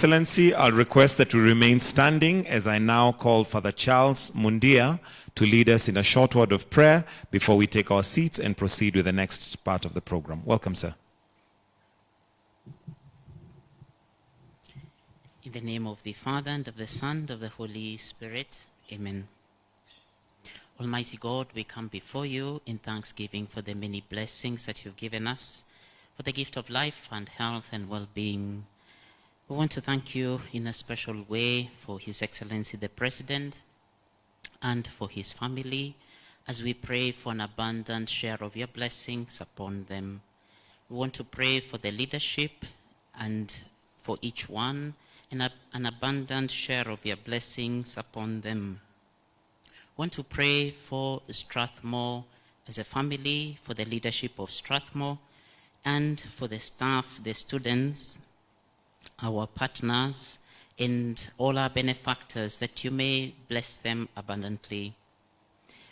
Excellency, I'll request that we remain standing as I now call Father Charles Mundia to lead us in a short word of prayer before we take our seats and proceed with the next part of the program. Welcome, sir. In the name of the Father, and of the Son, and of the Holy Spirit. Amen. Almighty God, we come before you in thanksgiving for the many blessings that you've given us, for the gift of life and health and well-being. We want to thank you in a special way for His Excellency the President and for his family, as we pray for an abundant share of your blessings upon them. We want to pray for the leadership and for each one, and an abundant share of your blessings upon them. We want to pray for Strathmore as a family, for the leadership of Strathmore, and for the staff, the students, our partners, and all our benefactors, that you may bless them abundantly.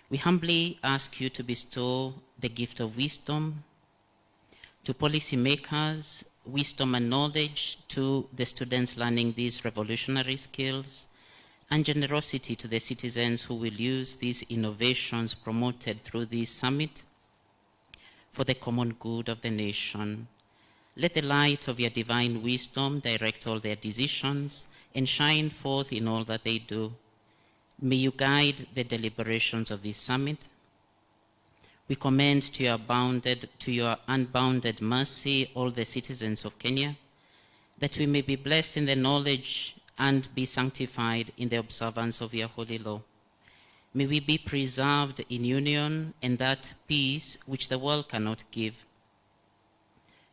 We humbly ask you to bestow the gift of wisdom to policymakers, wisdom and knowledge to the students learning these revolutionary skills, and generosity to the citizens who will use these innovations promoted through this summit for the common good of the nation. Let the light of your divine wisdom direct all their decisions and shine forth in all that they do. May you guide the deliberations of this summit. We commend to your unbounded mercy all the citizens of Kenya, that we may be blessed in the knowledge and be sanctified in the observance of your holy law. May we be preserved in union and that peace which the world cannot give.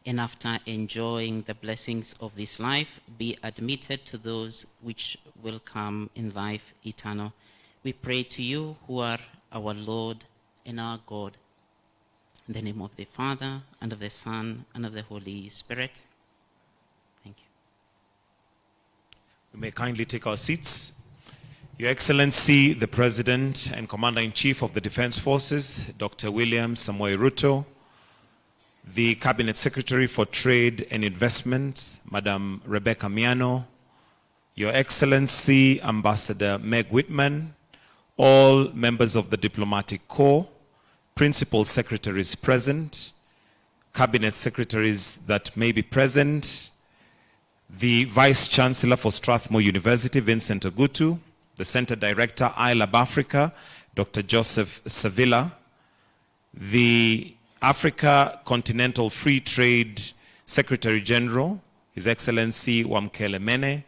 And after enjoying the blessings of this life, be admitted to those which will come in life eternal. We pray to you, who are our Lord and our God, in the name of the Father, and of the Son, and of the Holy Spirit. Thank you. We may kindly take our seats. Your Excellency, the President and Commander-in-Chief of the Defense Forces, Dr. William Samoei Ruto, the Cabinet Secretary for Trade and Investment, Madam Rebecca Miano, Your Excellency, Ambassador Meg Whitman, all members of the Diplomatic Corps, Principal Secretaries present, Cabinet Secretaries that may be present, the Vice Chancellor for Strathmore University, Vincent Ogutu, the Center Director, ILAB Africa, Dr. Joseph Savilla, the Africa Continental Free Trade Secretary General, His Excellency Wamkele Mene,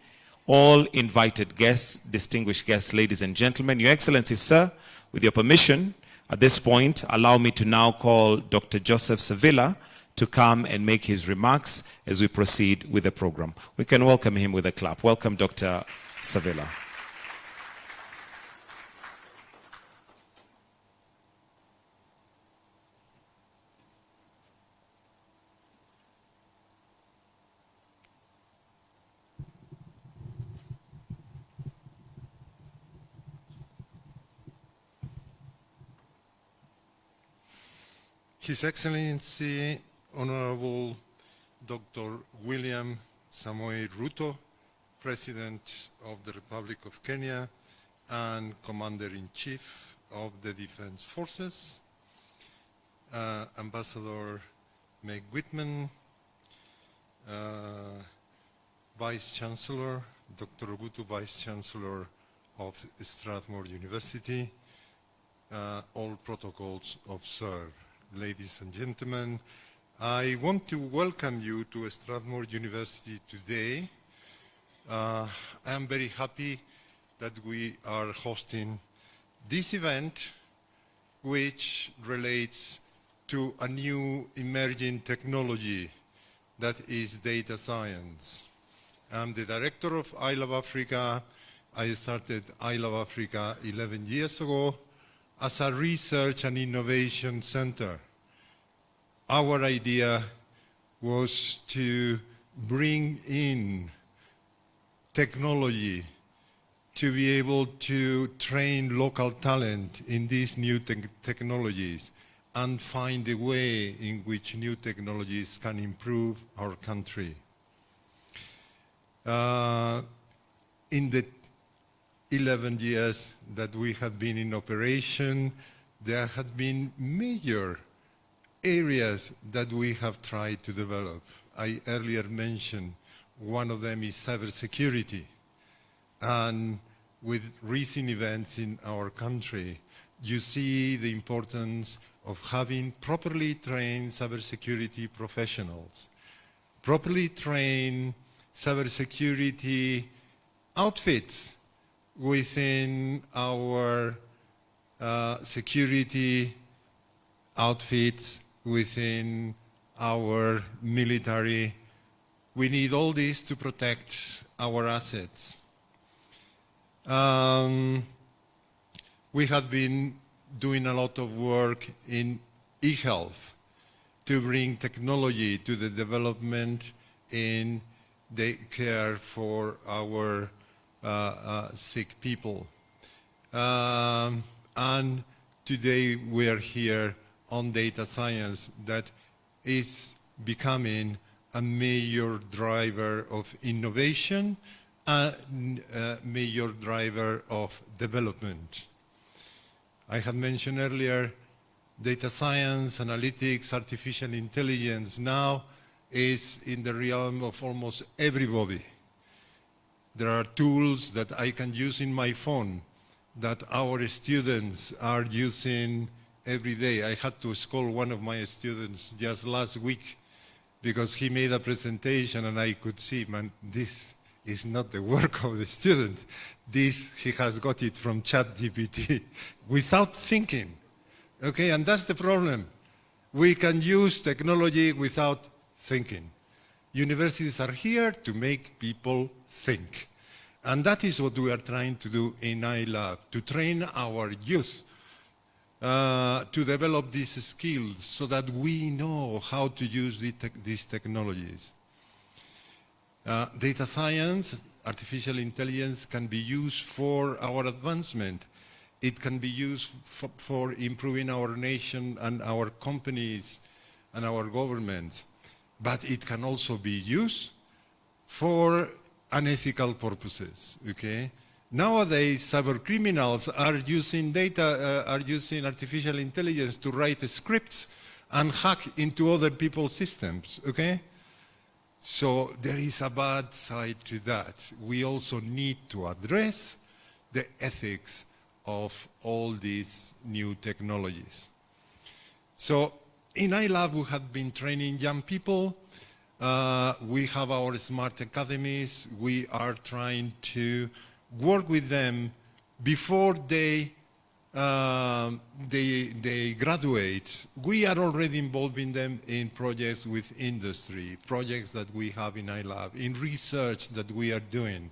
all invited guests, distinguished guests, ladies and gentlemen. Your Excellency, sir, with your permission, at this point, allow me to now call Dr. Joseph Savilla to come and make his remarks as we proceed with the program. We can welcome him with a clap. Welcome, Dr. Savilla. His Excellency, Honorable Dr. William Samoei Ruto, President of the Republic of Kenya and Commander-in-Chief of the Defense Forces, Ambassador Meg Whitman, Vice Chancellor, Dr. Ogutu, Vice Chancellor of Strathmore University, all protocols observed. Ladies and gentlemen, I want to welcome you to Strathmore University today. I am very happy that we are hosting this event, which relates to a new emerging technology that is data science. I'm the director of ILAB Africa. I started ILAB Africa 11 years ago as a research and innovation center. Our idea was to bring in technology to be able to train local talent in these new technologies and find a way in which new technologies can improve our country. In the 11 years that we have been in operation, there have been major areas that we have tried to develop. I earlier mentioned one of them is cybersecurity. And with recent events in our country, you see the importance of having properly trained cybersecurity professionals, properly trained cybersecurity outfits within our security outfits, within our military. We need all this to protect our assets. We have been doing a lot of work in e-health to bring technology to the development in the care for our sick people. And today we are here on data science that is becoming a major driver of innovation and a major driver of development. I had mentioned earlier data science, analytics, artificial intelligence now is in the realm of almost everybody. There are tools that I can use in my phone that our students are using every day. I had to scold one of my students just last week because he made a presentation and I could see, man, this is not the work of the student. This, he has got it from ChatGPT without thinking. Okay, and that's the problem. We can use technology without thinking. Universities are here to make people think. And that is what we are trying to do in iLab, to train our youth to develop these skills so that we know how to use these technologies. Data science, artificial intelligence can be used for our advancement. It can be used for improving our nation and our companies and our governments. But it can also be used for unethical purposes, okay? Nowadays, cyber criminals are using artificial intelligence to write scripts and hack into other people's systems, okay? So there is a bad side to that. We also need to address the ethics of all these new technologies. So in iLab, we have been training young people. We have our smart academies. We are trying to work with them before they graduate. We are already involving them in projects with industry, projects that we have in iLab, in research that we are doing.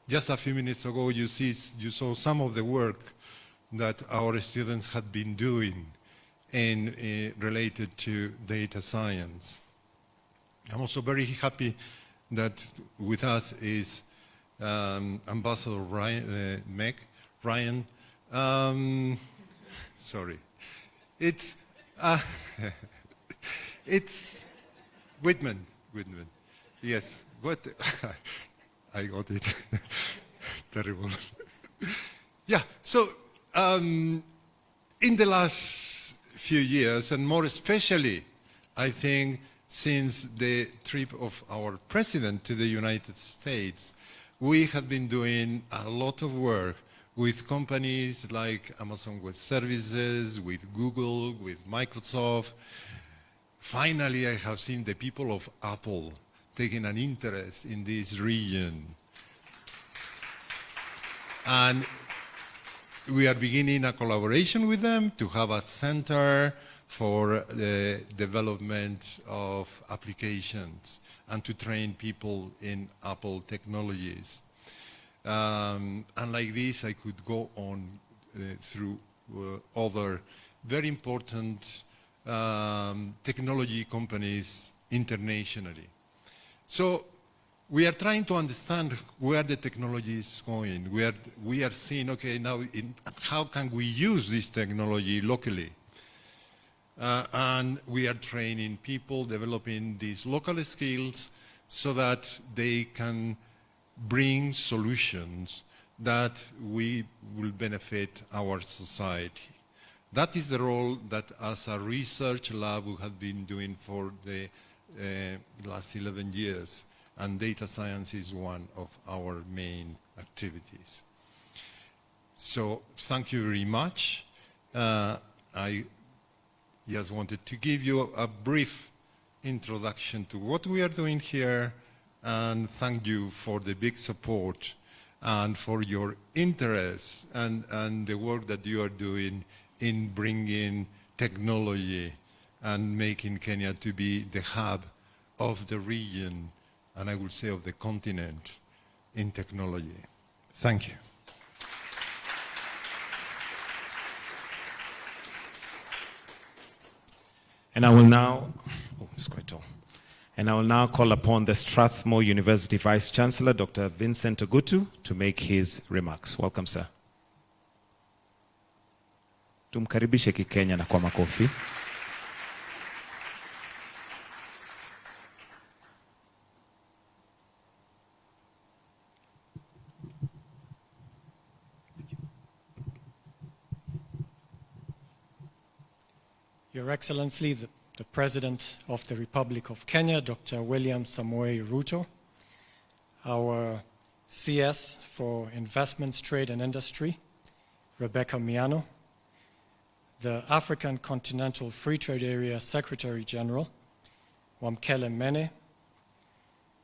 Just a few minutes ago, you saw some of the work that our students had been doing related to data science. I'm also very happy that with us is Ambassador Ryan. Sorry. It's Whitman. Yes. What? I got it. Terrible. Yeah. So in the last few years, and more especially, I think, since the trip of our president to the United States, we have been doing a lot of work with companies like Amazon Web Services, with Google, with Microsoft. Finally, I have seen the people of Apple taking an interest in this region. And we are beginning a collaboration with them to have a center for the development of applications and to train people in Apple technologies. And like this, I could go on through other very important technology companies internationally. So we are trying to understand where the technology is going. We are seeing, okay, now how can we use this technology locally? And we are training people, developing these local skills so that they can bring solutions that we will benefit our society. That is the role that as a research lab we have been doing for the last 11 years, and data science is one of our main activities. So thank you very much. I just wanted to give you a brief introduction to what we are doing here, and thank you for the big support and for your interest and the work that you are doing in bringing technology and making Kenya to be the hub of the region, and I would say of the continent, in technology. Thank you. And I will now, it's quite tall. And I will now call upon the Strathmore University Vice Chancellor, Dr. Vincent Ogutu, to make his remarks. Welcome, sir. Tumkaribishe kikenya na kwa makofi. Your Excellency, the President of the Republic of Kenya, Dr. William Samoei Ruto, our CS for Investments, Trade and Industry, Rebecca Miano, the African Continental Free Trade Area Secretary General, Wamkele Mene,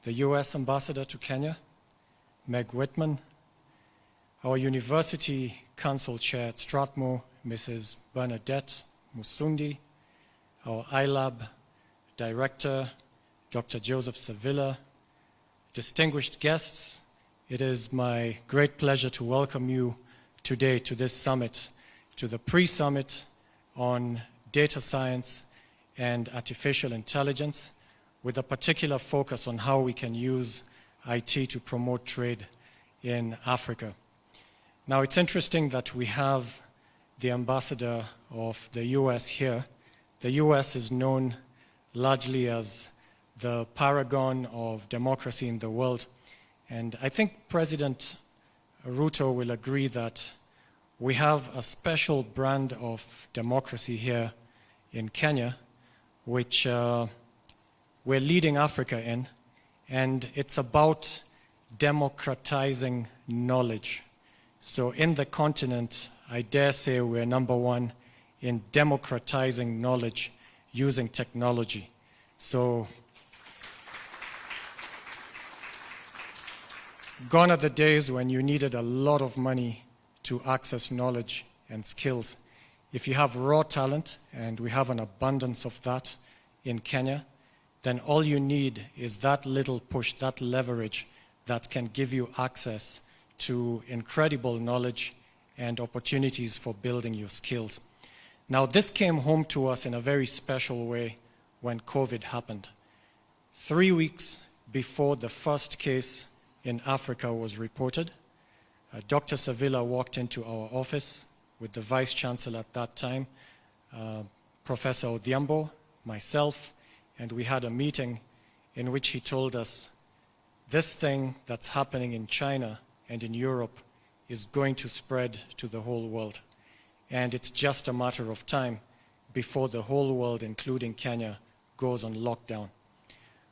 the US Ambassador to Kenya, Meg Whitman, our University Council Chair at Strathmore, Mrs. Bernadette Musundi, our iLab Director, Dr. Joseph Sevilla, distinguished guests, it is my great pleasure to welcome you today to this summit, to the pre-summit on data science and artificial intelligence, with a particular focus on how we can use IT to promote trade in Africa. Now, it's interesting that we have the ambassador of the US here. The US is known largely as the paragon of democracy in the world. And I think President Ruto will agree that we have a special brand of democracy here in Kenya, which we're leading Africa in, and it's about democratizing knowledge. So in the continent, I dare say we're number one in democratizing knowledge using technology. So gone are the days when you needed a lot of money to access knowledge and skills. If you have raw talent, and we have an abundance of that in Kenya, then all you need is that little push, that leverage that can give you access to incredible knowledge and opportunities for building your skills. Now, this came home to us in a very special way when COVID happened. 3 weeks before the first case in Africa was reported, Dr. Sevilla walked into our office with the Vice Chancellor at that time, Professor Odhiambo, myself, and we had a meeting in which he told us, this thing that's happening in China and in Europe is going to spread to the whole world. And it's just a matter of time before the whole world, including Kenya, goes on lockdown.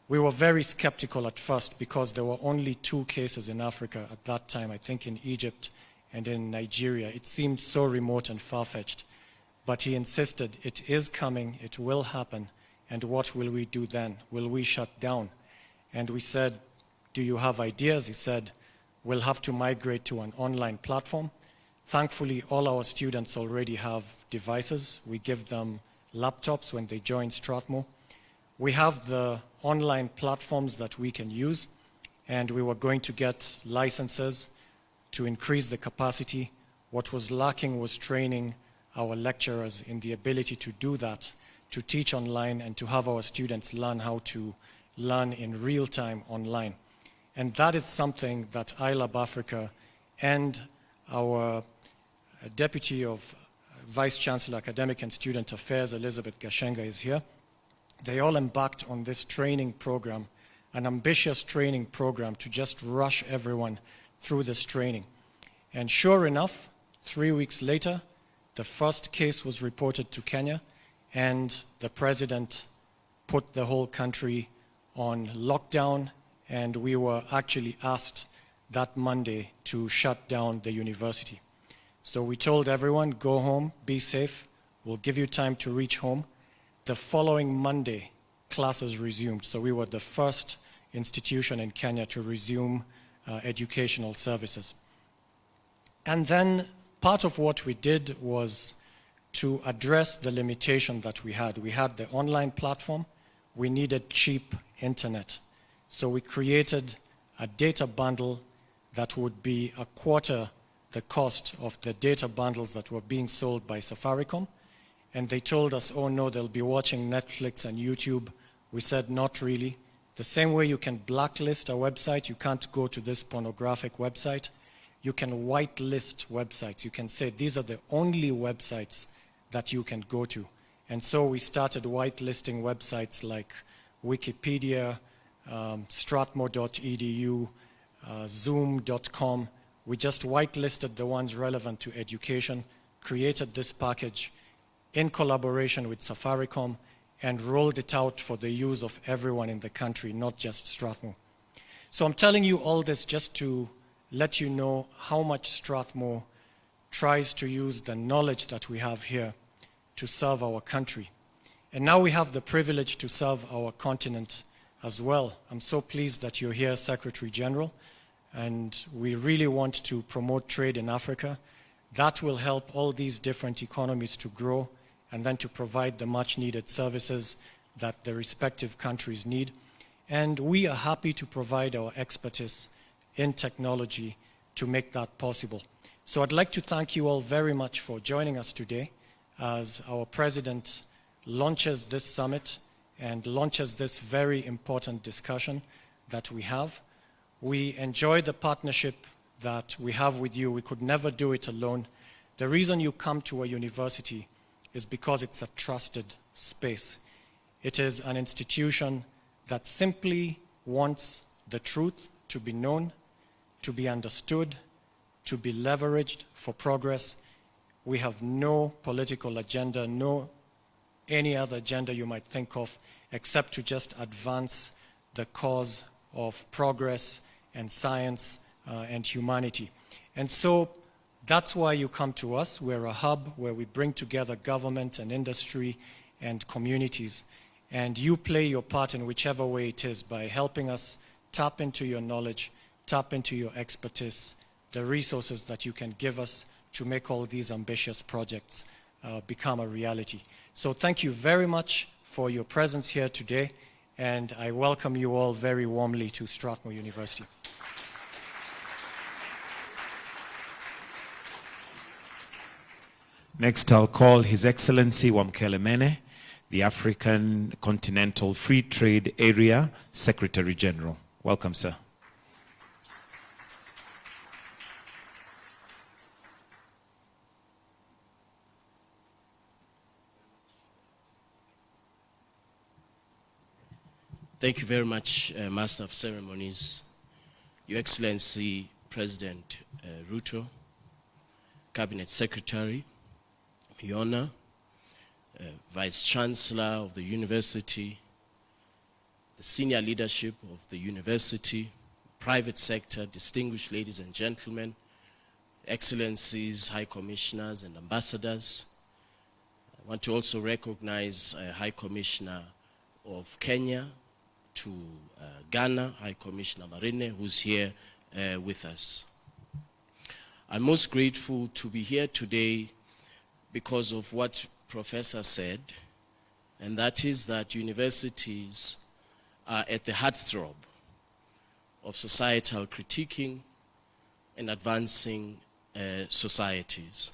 We were very skeptical at first because there were only 2 cases in Africa at that time, I think in Egypt and in Nigeria. It seemed so remote and far-fetched. But he insisted, it is coming, it will happen, and what will we do then? Will we shut down? And we said, do you have ideas? He said, we'll have to migrate to an online platform. Thankfully, all our students already have devices. We give them laptops when they join Strathmore. We have the online platforms that we can use, and we were going to get licenses to increase the capacity. What was lacking was training our lecturers in the ability to do that, to teach online and to have our students learn how to learn in real time online. And that is something that iLab Africa and our Deputy of Vice Chancellor, Academic and Student Affairs, Elizabeth Gashenga, is here. They all embarked on this training program an ambitious training program to just rush everyone through this training. And sure enough, 3 weeks later, the first case was reported to Kenya, and the president put the whole country on lockdown, and we were actually asked that Monday to shut down the university. So we told everyone, go home, be safe, we'll give you time to reach home. The following Monday, classes resumed. So we were the first institution in Kenya to resume educational services. And then part of what we did was to address the limitation that we had. We had the online platform, we needed cheap internet. So we created a data bundle that would be a quarter the cost of the data bundles that were being sold by Safaricom. And they told us, oh no, they'll be watching Netflix and YouTube. We said, not really. The same way you can blacklist a website, you can't go to this pornographic website. You can whitelist websites. You can say, these are the only websites that you can go to. And so we started whitelisting websites like Wikipedia, Strathmore.edu, Zoom.com. We just whitelisted the ones relevant to education, created this package in collaboration with Safaricom, and rolled it out for the use of everyone in the country, not just Strathmore. So I'm telling you all this just to let you know how much Strathmore tries to use the knowledge that we have here to serve our country. And now we have the privilege to serve our continent as well. I'm so pleased that you're here, Secretary General, and we really want to promote trade in Africa. That will help all these different economies to grow and then to provide the much needed services that the respective countries need. And we are happy to provide our expertise in technology to make that possible. So I'd like to thank you all very much for joining us today as our President launches this summit and launches this very important discussion that we have. We enjoy the partnership that we have with you. We could never do it alone. The reason you come to a university is because it's a trusted space. It is an institution that simply wants the truth to be known, to be understood, to be leveraged for progress. We have no political agenda, no any other agenda you might think of, except to just advance the cause of progress and science and humanity. And so that's why you come to us. We're a hub where we bring together government and industry and communities. And you play your part in whichever way it is by helping us tap into your knowledge, tap into your expertise, the resources that you can give us to make all these ambitious projects become a reality. So thank you very much for your presence here today, and I welcome you all very warmly to Strathmore University. Next, I'll call His Excellency Wamkele Mene, the African Continental Free Trade Area Secretary General. Welcome, sir. Thank you very much, Master of Ceremonies, Your Excellency President Ruto, Cabinet Secretary, Yona, Vice Chancellor of the University, the senior leadership of the university, private sector, distinguished ladies and gentlemen, Excellencies, High Commissioners and Ambassadors. I want to also recognize High Commissioner of Kenya to Ghana, High Commissioner Marine, who's here with us. I'm most grateful to be here today because of what Professor said, and that is that universities are at the heartthrob of societal critiquing and advancing societies.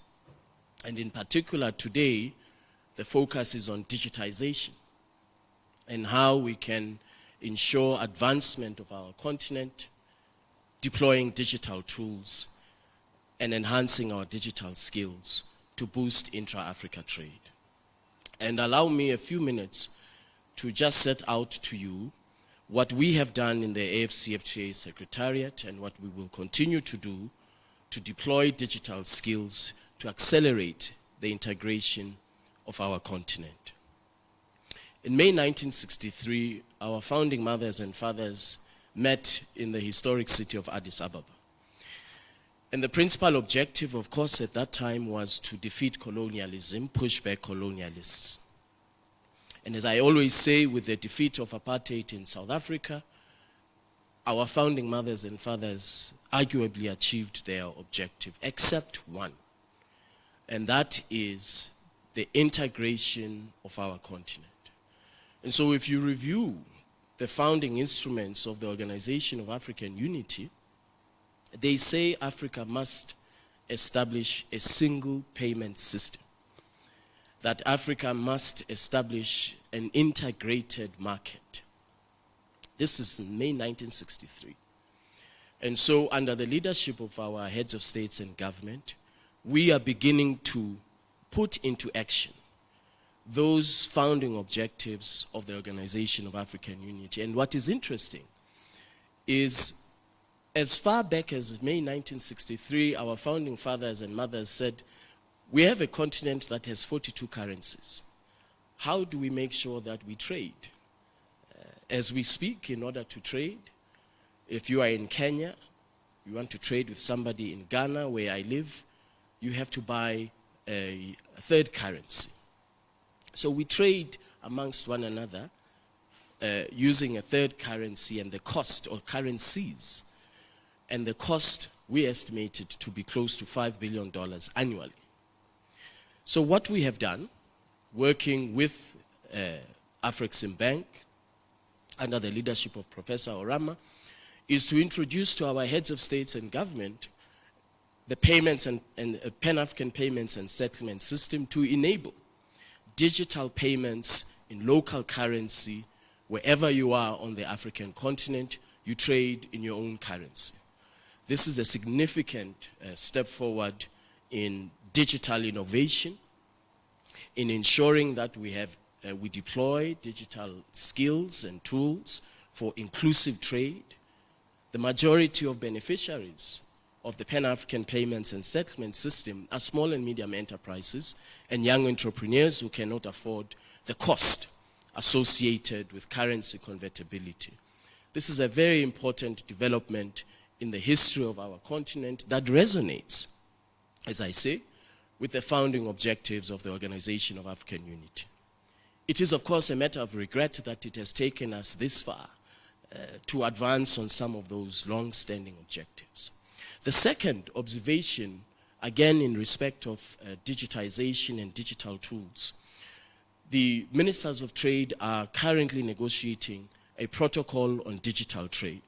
And in particular today, the focus is on digitization and how we can ensure advancement of our continent, deploying digital tools and enhancing our digital skills to boost intra-Africa trade. And allow me a few minutes to just set out to you what we have done in the AFCFTA Secretariat and what we will continue to do to deploy digital skills to accelerate the integration of our continent. In May 1963, our founding mothers and fathers met in the historic city of Addis Ababa. And the principal objective, of course, at that time was to defeat colonialism, push back colonialists. And as I always say, with the defeat of apartheid in South Africa, our founding mothers and fathers arguably achieved their objective, except one, and that is the integration of our continent. And so if you review the founding instruments of the Organization of African Unity, they say Africa must establish a single payment system, that Africa must establish an integrated market. This is in May 1963. And so under the leadership of our heads of states and government, we are beginning to put into action those founding objectives of the Organization of African Unity. And what is interesting is, as far back as May 1963, our founding fathers and mothers said, we have a continent that has 42 currencies. How do we make sure that we trade? As we speak, in order to trade, if you are in Kenya, you want to trade with somebody in Ghana, where I live, you have to buy a third currency. So we trade amongst one another using a third currency, and the cost, or currencies, and the cost we estimated to be close to $5 billion annually. So what we have done, working with Afrexim Bank, under the leadership of Professor Orama, is to introduce to our heads of states and government the payments and Pan-African payments and settlement system to enable digital payments in local currency. Wherever you are on the African continent, you trade in your own currency. This is a significant step forward in digital innovation, in ensuring that we deploy digital skills and tools for inclusive trade. The majority of beneficiaries of the Pan-African Payments and Settlement System are small and medium enterprises and young entrepreneurs who cannot afford the cost associated with currency convertibility. This is a very important development in the history of our continent that resonates, as I say, with the founding objectives of the Organization of African Unity. It is, of course, a matter of regret that it has taken us this far to advance on some of those long-standing objectives. The second observation, again in respect of digitization and digital tools, the ministers of trade are currently negotiating a protocol on digital trade.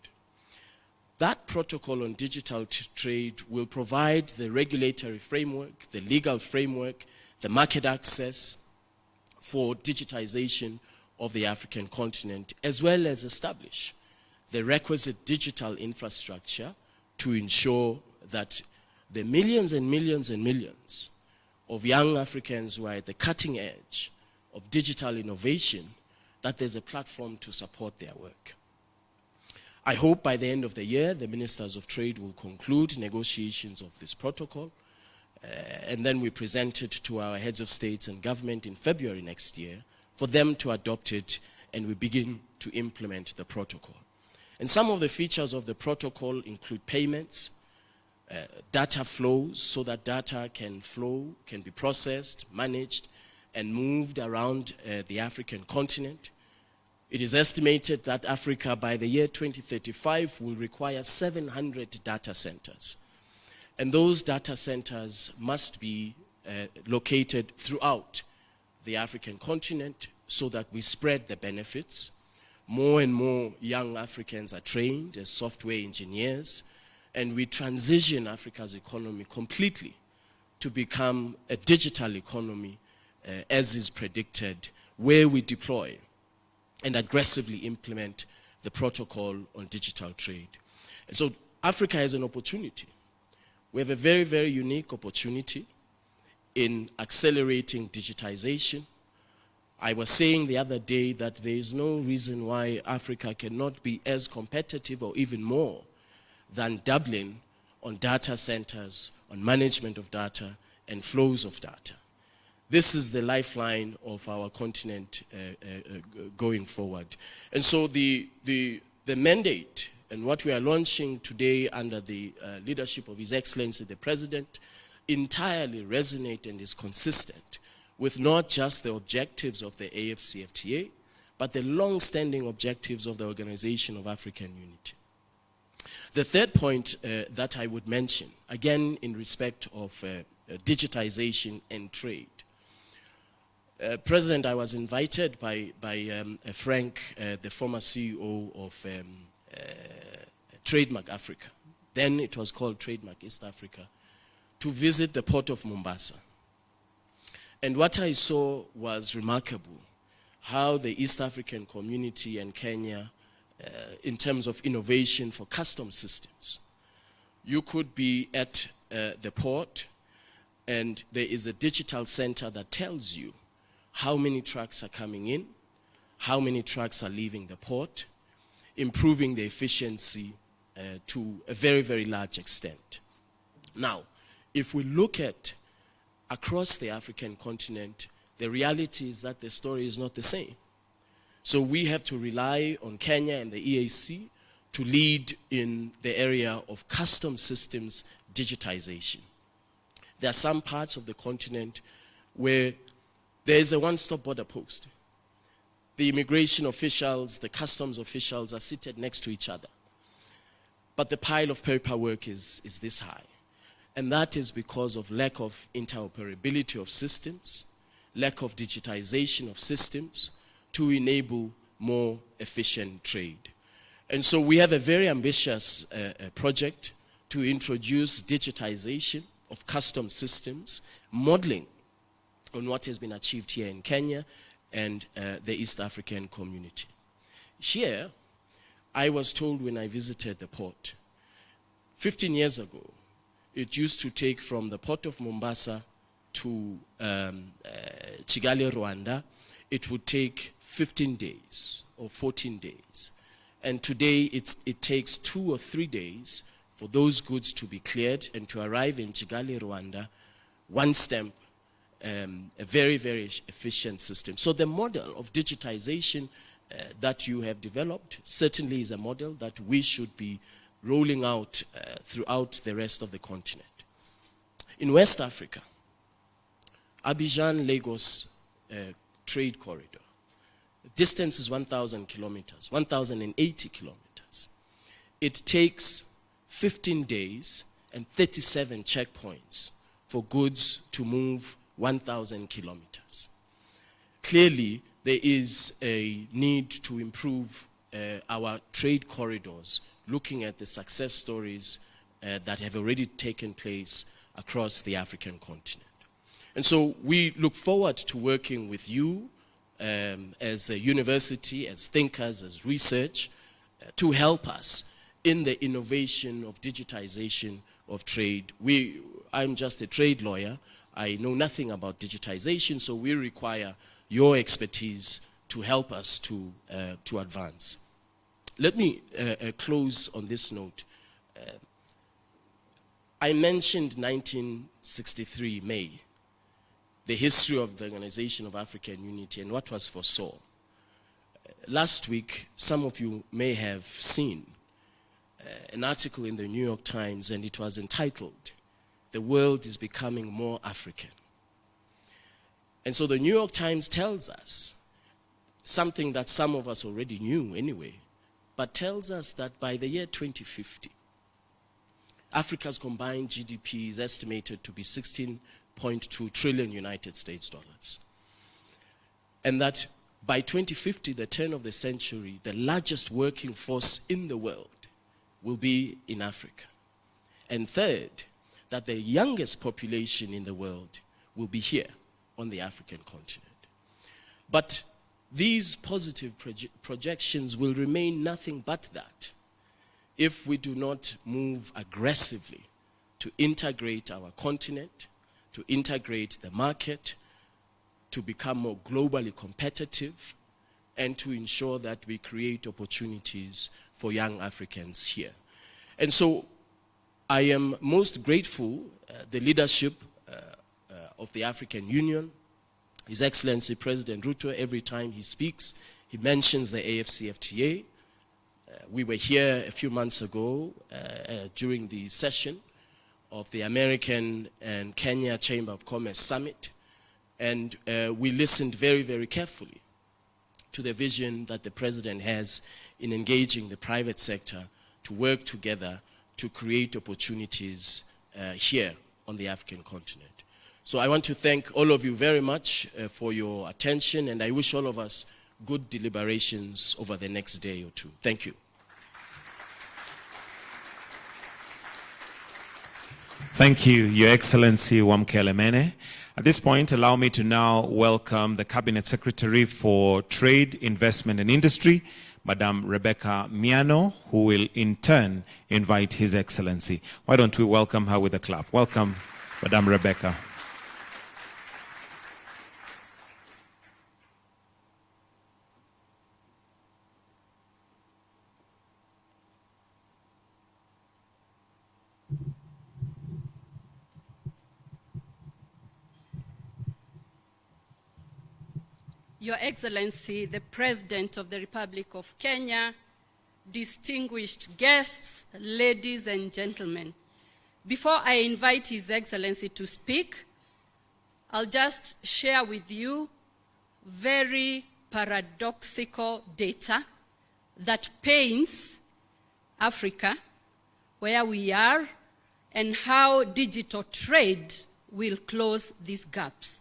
That protocol on digital trade will provide the regulatory framework, the legal framework, the market access for digitization of the African continent, as well as establish the requisite digital infrastructure to ensure that the millions and millions and millions of young Africans who are at the cutting edge of digital innovation, that there's a platform to support their work. I hope by the end of the year, the ministers of trade will conclude negotiations of this protocol, and then we present it to our heads of states and government in February next year for them to adopt it, and we begin to implement the protocol. And some of the features of the protocol include payments, data flows, so that data can flow, can be processed, managed, and moved around the African continent. It is estimated that Africa, by the year 2035, will require 700 data centers. And those data centers must be located throughout the African continent so that we spread the benefits. More and more young Africans are trained as software engineers, and we transition Africa's economy completely to become a digital economy, as is predicted, where we deploy and aggressively implement the protocol on digital trade. And so Africa has an opportunity. We have a very, very unique opportunity in accelerating digitization. I was saying the other day that there is no reason why Africa cannot be as competitive or even more than Dublin on data centers, on management of data, and flows of data. This is the lifeline of our continent going forward. And so the mandate and what we are launching today under the leadership of His Excellency the President entirely resonate and is consistent with not just the objectives of the AFCFTA, but the long-standing objectives of the Organization of African Unity. The third point that I would mention, again in respect of digitization and trade. President, I was invited by Frank, the former CEO of Trademark Africa, then it was called Trademark East Africa, to visit the port of Mombasa. And what I saw was remarkable, how the East African community and Kenya, in terms of innovation for custom systems. You could be at the port and there is a digital center that tells you how many trucks are coming in, how many trucks are leaving the port, improving the efficiency to a very, very large extent. Now, if we look at across the African continent, the reality is that the story is not the same. So we have to rely on Kenya and the EAC to lead in the area of custom systems digitization. There are some parts of the continent where there is a one-stop border post. The immigration officials, the customs officials are seated next to each other. But the pile of paperwork is this high. And that is because of lack of interoperability of systems, lack of digitization of systems to enable more efficient trade. And so we have a very ambitious project to introduce digitization of custom systems, modeling on what has been achieved here in Kenya and the East African community. Here, I was told when I visited the port, 15 years ago, it used to take from the port of Mombasa to Kigali, Rwanda, it would take 15 days or 14 days. And today it takes 2 or 3 days for those goods to be cleared and to arrive in Kigali, Rwanda, one stamp, a very, very efficient system. So the model of digitization that you have developed certainly is a model that we should be rolling out throughout the rest of the continent. In West Africa, Abidjan-Lagos trade corridor, distance is 1,000 kilometers, 1,080 kilometers. It takes 15 days and 37 checkpoints for goods to move 1,000 kilometers. Clearly, there is a need to improve our trade corridors, looking at the success stories that have already taken place across the African continent. And so we look forward to working with you as a university, as thinkers, as research, to help us in the innovation of digitization of trade. I'm just a trade lawyer. I know nothing about digitization, so we require your expertise to help us to advance. Let me close on this note. I mentioned 1963, May, the history of the Organization of African Unity and what was foresaw. Last week, some of you may have seen an article in the New York Times, and it was entitled, "The World is Becoming More African." And so the New York Times tells us something that some of us already knew anyway, but tells us that by the year 2050, Africa's combined GDP is estimated to be 16.2 trillion United States dollars. And that by 2050, the turn of the century, the largest working force in the world will be in Africa. And third, that the youngest population in the world will be here on the African continent. But these positive projections will remain nothing but that if we do not move aggressively to integrate our continent, to integrate the market, to become more globally competitive and to ensure that we create opportunities for young Africans here. And so I am most grateful the leadership of the African Union, His Excellency President Ruto. Every time he speaks, he mentions the AFCFTA. We were here a few months ago during the session of the American and Kenya Chamber of Commerce Summit, and we listened very, very carefully to the vision that the President has in engaging the private sector to work together to create opportunities here on the African continent. So I want to thank all of you very much for your attention, and I wish all of us good deliberations over the next day or two. Thank you. Thank you, Your Excellency Wamkele Mene. At this point, allow me to now welcome the Cabinet Secretary for Trade, Investment and Industry, Madam Rebecca Miano, who will in turn invite His Excellency. Why don't we welcome her with a clap? Welcome, Madam Rebecca. Your Excellency, the President of the Republic of Kenya, distinguished guests, ladies and gentlemen. Before I invite His Excellency to speak, I'll just share with you very paradoxical data that paints Africa, where we are, and how digital trade will close these gaps.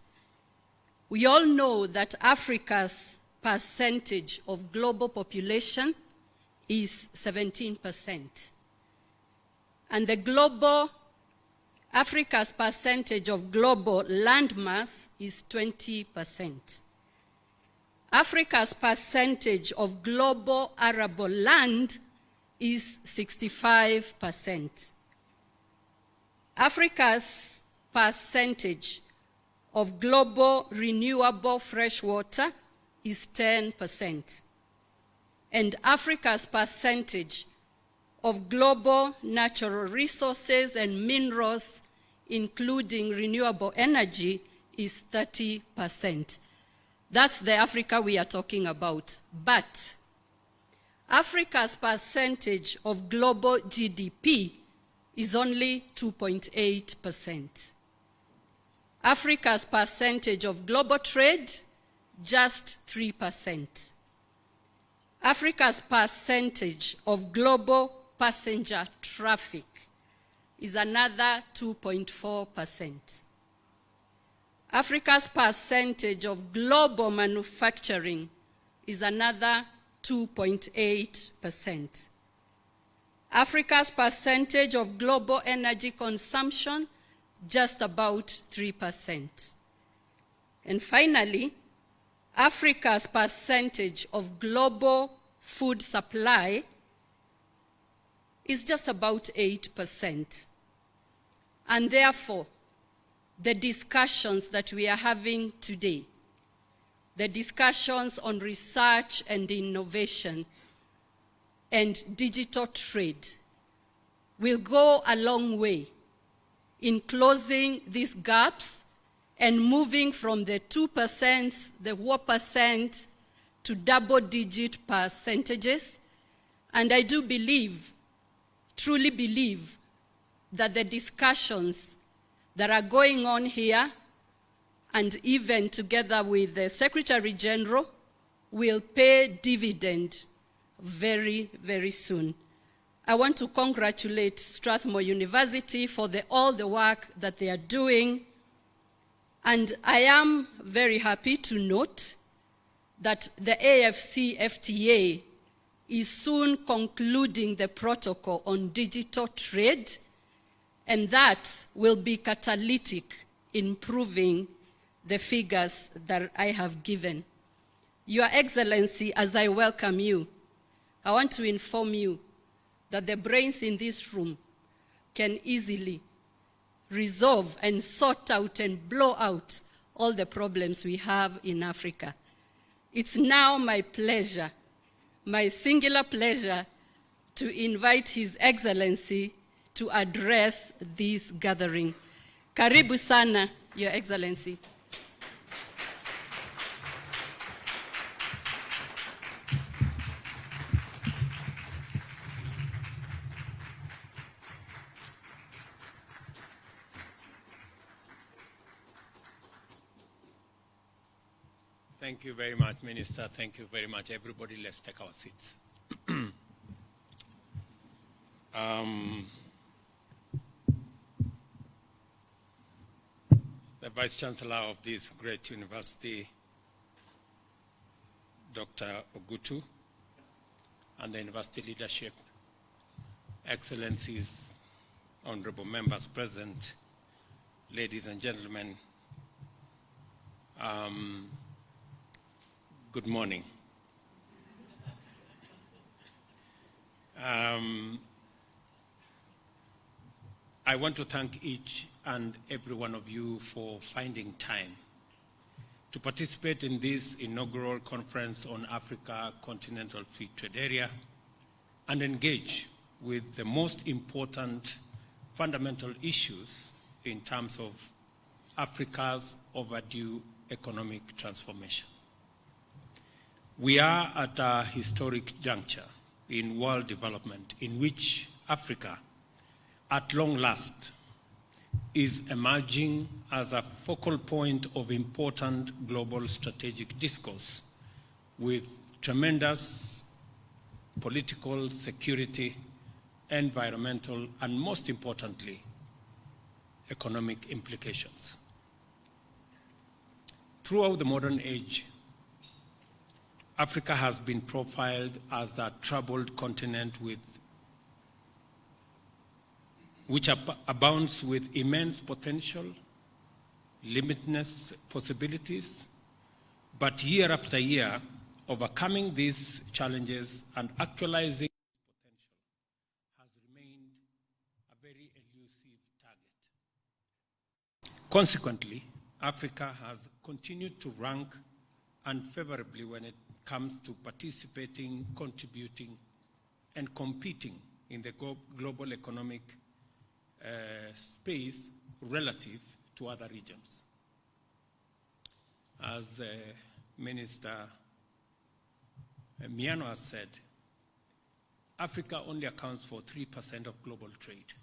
We all know that Africa's percentage of global population is 17%. And Africa's percentage of global landmass is 20%. Africa's percentage of global arable land is 65%. Africa's percentage of global renewable fresh water is 10%. And Africa's percentage of global natural resources and minerals, including renewable energy, is 30%. That's the Africa we are talking about. But Africa's percentage of global GDP is only 2.8%. Africa's percentage of global trade, just 3%. Africa's percentage of global passenger traffic is another 2.4%. Africa's percentage of global manufacturing is another 2.8%. Africa's percentage of global energy consumption, just about 3%. And finally, Africa's percentage of global food supply is just about 8%. And therefore, the discussions that we are having today, the discussions on research and innovation and digital trade, will go a long way in closing these gaps and moving from the 2%, the 1%, to double-digit percentages. And I do believe, truly believe, that the discussions that are going on here, and even together with the Secretary General, will pay dividend very, very soon. I want to congratulate Strathmore University for all the work that they are doing. And I am very happy to note that the AFCFTA is soon concluding the protocol on digital trade, and that will be catalytic in improving the figures that I have given. Your Excellency, as I welcome you, I want to inform you that the brains in this room can easily resolve and sort out and blow out all the problems we have in Africa. It's now my pleasure, my singular pleasure, to invite His Excellency to address this gathering. Karibu sana, Your Excellency. Thank you very much, Minister. Thank you very much. Everybody, let's take our seats. The Vice Chancellor of this great university, Dr. Ogutu, and the university leadership, Excellencies, honorable members present, ladies and gentlemen, good morning. I want to thank each and every one of you for finding time to participate in this inaugural conference on Africa Continental Free Trade Area and engage with the most important fundamental issues in terms of Africa's overdue economic transformation. We are at a historic juncture in world development in which Africa, at long last, is emerging as a focal point of important global strategic discourse with tremendous political, security, environmental, and most importantly, economic implications. Throughout the modern age, Africa has been profiled as a troubled continent which abounds with immense potential, limitless possibilities, but year after year, overcoming these challenges and actualizing potential has remained a very elusive target. Consequently, Africa has continued to rank unfavorably when it comes to participating, contributing, and competing in the global economic space relative to other regions. As Minister Miano has said, Africa only accounts for 3% of global trade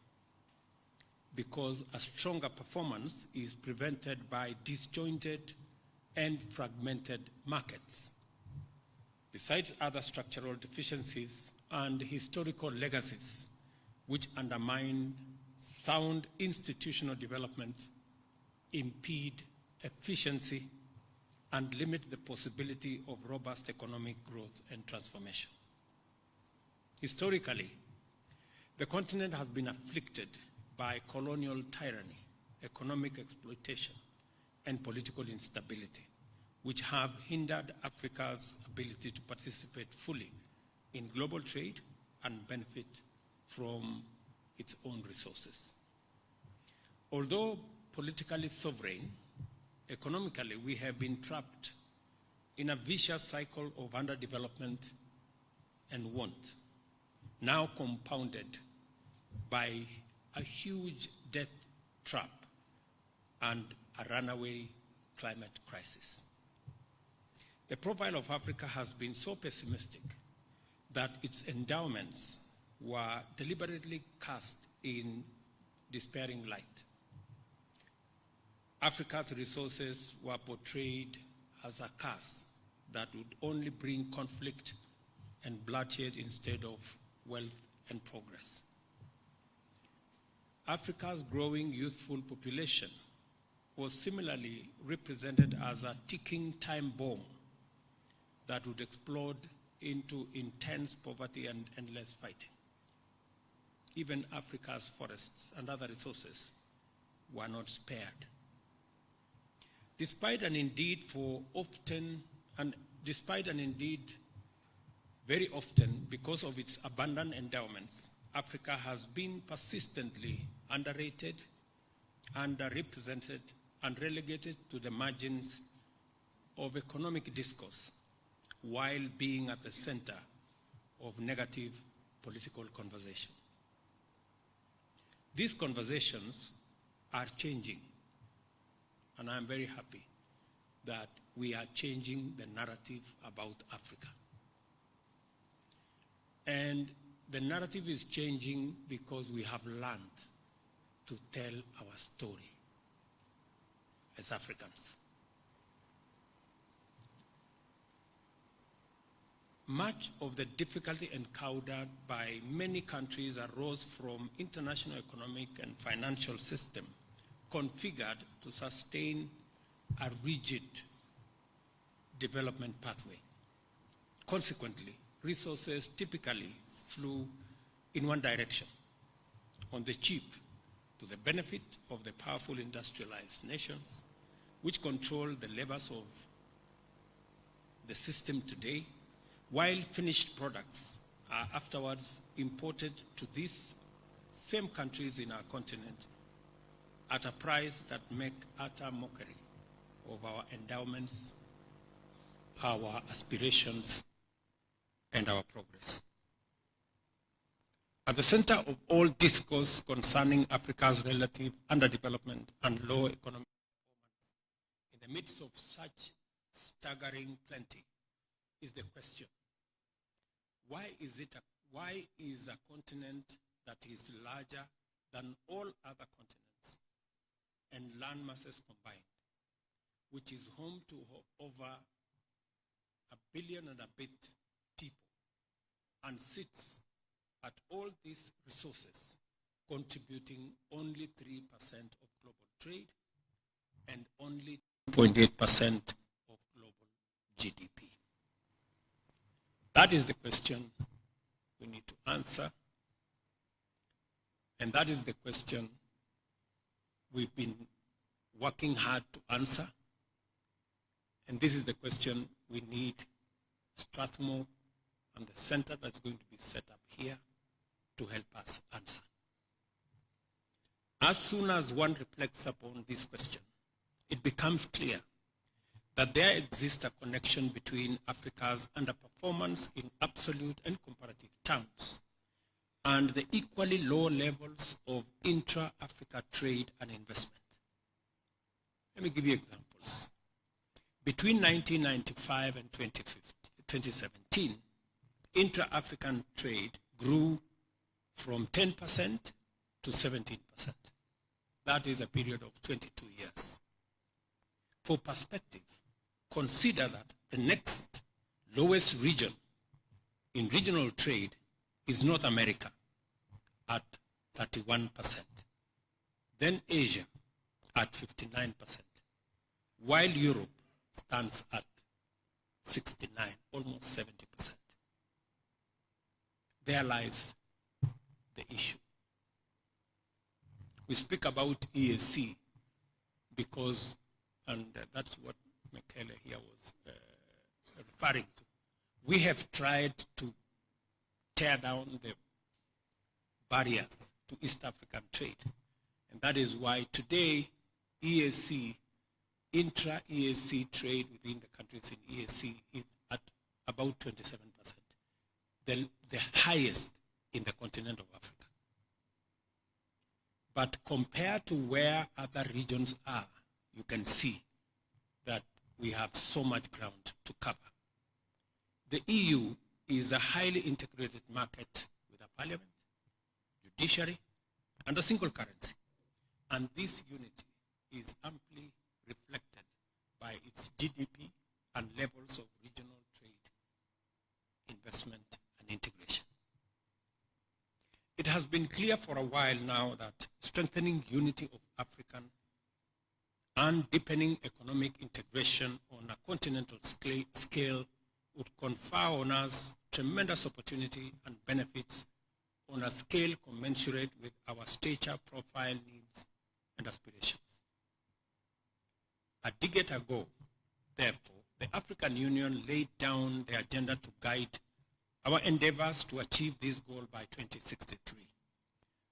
because a stronger performance is prevented by disjointed and fragmented markets. Besides other structural deficiencies and historical legacies which undermine sound institutional development, impede efficiency, and limit the possibility of robust economic growth and transformation. Historically, the continent has been afflicted by colonial tyranny, economic exploitation, and political instability, which have hindered Africa's ability to participate fully in global trade and benefit from its own resources. Although politically sovereign, economically we have been trapped in a vicious cycle of underdevelopment and want, now compounded by a huge debt trap and a runaway climate crisis. The profile of Africa has been so pessimistic that its endowments were deliberately cast in despairing light. Africa's resources were portrayed as a curse that would only bring conflict and bloodshed instead of wealth and progress. Africa's growing youthful population was similarly represented as a ticking time bomb that would explode into intense poverty and endless fighting. Even Africa's forests and other resources were not spared. Despite an indeed very often, because of its abundant endowments, Africa has been persistently underrated, underrepresented, and relegated to the margins of economic discourse while being at the center of negative political conversation. These conversations are changing, and I'm very happy that we are changing the narrative about Africa. And the narrative is changing because we have learned to tell our story as Africans. Much of the difficulty encountered by many countries arose from international economic and financial system configured to sustain a rigid development pathway. Consequently, resources typically flew in one direction, on the cheap, to the benefit of the powerful industrialized nations, which control the levers of the system today, while finished products are afterwards imported to these same countries in our continent at a price that make utter mockery of our endowments, our aspirations, and our progress. At the center of all discourse concerning Africa's relative underdevelopment and low economic performance in the midst of such staggering plenty is the question: why is a continent that is larger than all other continents and land masses combined, which is home to over 1 billion and a bit people, and sits at all these resources, contributing only 3% of global trade and only 0.8% of global GDP? That is the question we need to answer, and that is the question we've been working hard to answer, and this is the question we need Strathmore and the center that's going to be set up here to help us answer. As soon as one reflects upon this question, it becomes clear that there exists a connection between Africa's underperformance in absolute and comparative terms and the equally low levels of intra-Africa trade and investment. Let me give you examples. Between 1995 and 2017, intra-African trade grew from 10% to 17%. That is a period of 22 years. For perspective, consider that the next lowest region in regional trade is North America at 31%, then Asia at 59%, while Europe stands at 69, almost 70%. There lies the issue. We speak about EAC because, and that's what Michele here was referring to, we have tried to tear down the barriers to East African trade. And that is why today EAC, intra-EAC trade within the countries in EAC is at about 27%, the highest in the continent of Africa. But compared to where other regions are, you can see that we have so much ground to cover. The EU is a highly integrated market with a parliament, judiciary, and a single currency. And this unity is amply reflected by its GDP and levels of regional trade, investment, and integration. It has been clear for a while now that strengthening unity of African and deepening economic integration on a continental scale would confer on us tremendous opportunity and benefits on a scale commensurate with our stature, profile, needs, and aspirations. A decade ago, therefore, the African Union laid down the agenda to guide our endeavors to achieve this goal by 2063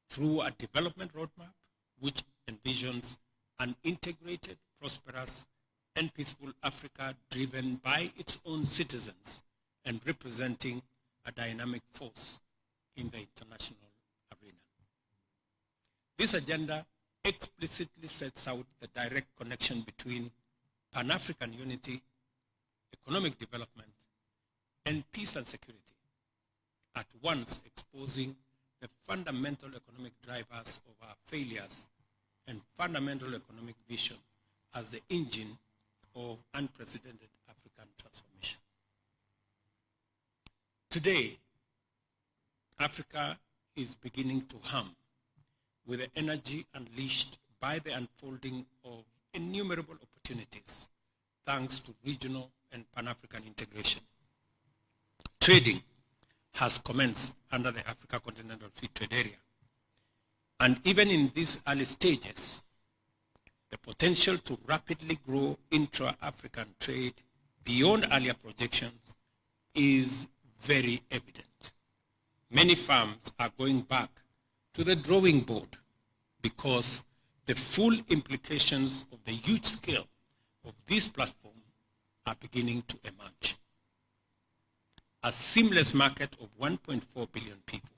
through a development roadmap which envisions an integrated, prosperous, and peaceful Africa driven by its own citizens and representing a dynamic force in the international arena. This agenda explicitly sets out the direct connection between Pan-African unity, economic development, and peace and security, at once exposing the fundamental economic drivers of our failures and fundamental economic vision as the engine of unprecedented African transformation. Today, Africa is beginning to hum with the energy unleashed by the unfolding of innumerable opportunities thanks to regional and Pan-African integration. Trading has commenced under the Africa Continental Free Trade Area. And even in these early stages, the potential to rapidly grow intra-African trade beyond earlier projections is very evident. Many firms are going back to the drawing board because the full implications of the huge scale of this platform are beginning to emerge. A seamless market of 1.4 billion people,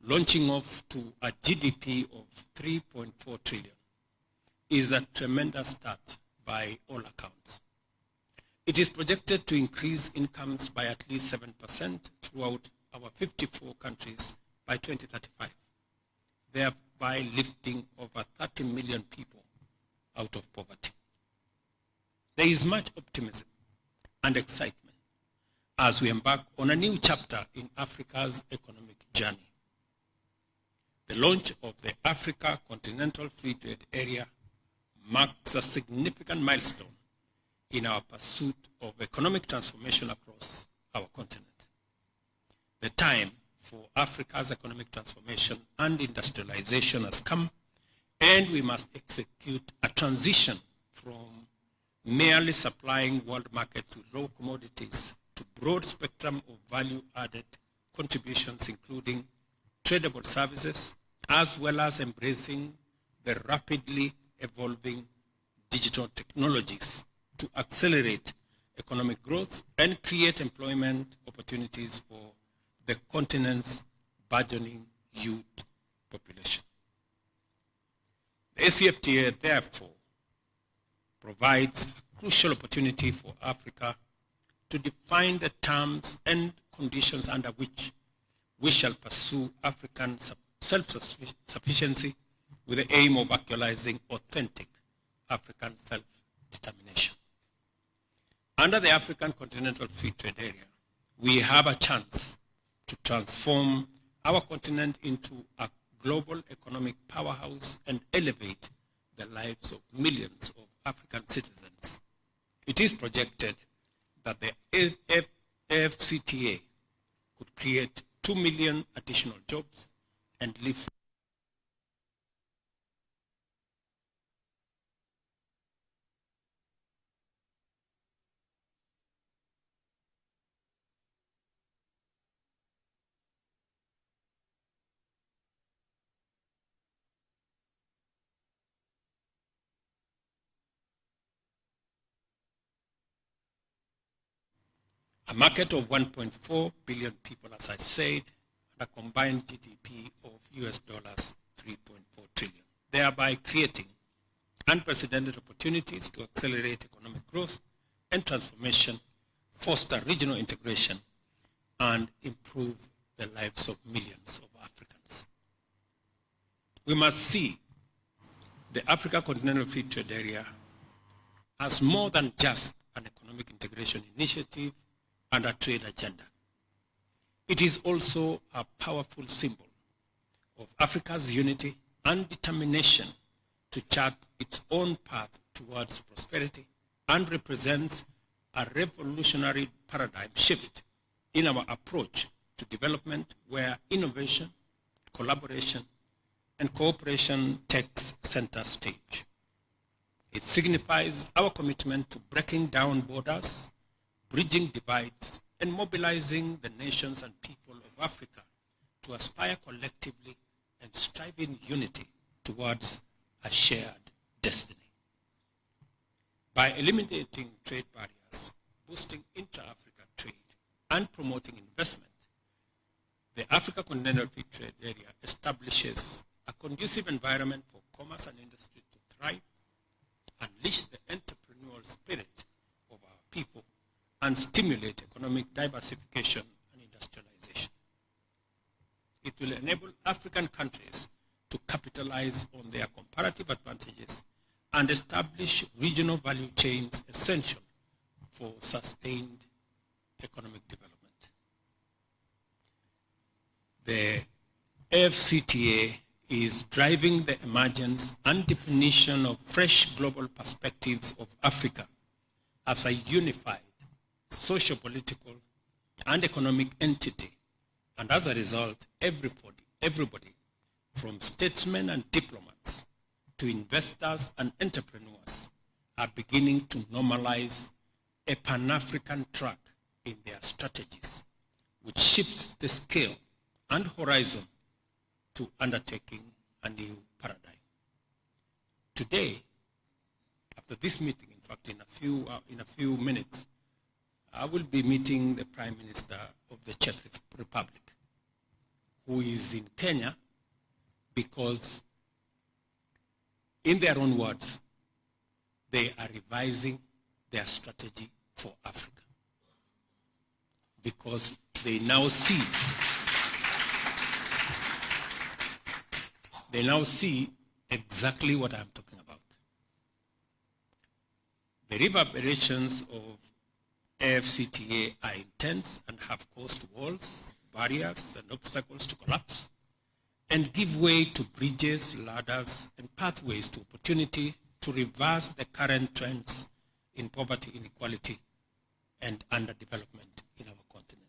launching off to a GDP of 3.4 trillion, is a tremendous start by all accounts. It is projected to increase incomes by at least 7% throughout our 54 countries by 2035, thereby lifting over 30 million people out of poverty. There is much optimism and excitement as we embark on a new chapter in Africa's economic journey. The launch of the Africa Continental Free Trade Area marks a significant milestone in our pursuit of economic transformation across our continent. The time for Africa's economic transformation and industrialization has come, and we must execute a transition from merely supplying world markets with raw commodities to broad spectrum of value-added contributions, including tradable services, as well as embracing the rapidly evolving digital technologies to accelerate economic growth and create employment opportunities for the continent's burgeoning youth population. The ACFTA, therefore, provides a crucial opportunity for Africa to define the terms and conditions under which we shall pursue African self-sufficiency with the aim of actualizing authentic African self-determination. Under the African Continental Free Trade Area, we have a chance to transform our continent into a global economic powerhouse and elevate the lives of millions of African citizens. It is projected that the AfCFTA could create 2 million additional jobs and lift a market of 1.4 billion people, as I said, and a combined GDP of US dollars 3.4 trillion, thereby creating unprecedented opportunities to accelerate economic growth and transformation, foster regional integration, and improve the lives of millions of Africans. We must see the Africa Continental Free Trade Area as more than just an economic integration initiative and a trade agenda. It is also a powerful symbol of Africa's unity and determination to chart its own path towards prosperity and represents a revolutionary paradigm shift in our approach to development where innovation, collaboration, and cooperation takes center stage. It signifies our commitment to breaking down borders, bridging divides, and mobilizing the nations and people of Africa to aspire collectively and strive in unity towards a shared destiny. By eliminating trade barriers, boosting intra-Africa trade, and promoting investment, the Africa Continental Free Trade Area establishes a conducive environment for commerce and industry to thrive, unleash the entrepreneurial spirit of our people, and stimulate economic diversification and industrialization. It will enable African countries to capitalize on their comparative advantages and establish regional value chains essential for sustained economic development. The AfCFTA is driving the emergence and definition of fresh global perspectives of Africa as a unified socio-political and economic entity, and as a result, everybody from statesmen and diplomats to investors and entrepreneurs are beginning to normalize a Pan-African track in their strategies, which shifts the scale and horizon to undertaking a new paradigm. Today, after this meeting, in fact, in a few minutes, I will be meeting the Prime Minister of the Czech Republic, who is in Kenya because, in their own words, they are revising their strategy for Africa. Because they now see exactly what I'm talking about. The reverberations of AfCFTA are intense and have caused walls, barriers, and obstacles to collapse and give way to bridges, ladders, and pathways to opportunity to reverse the current trends in poverty, inequality, and underdevelopment in our continent.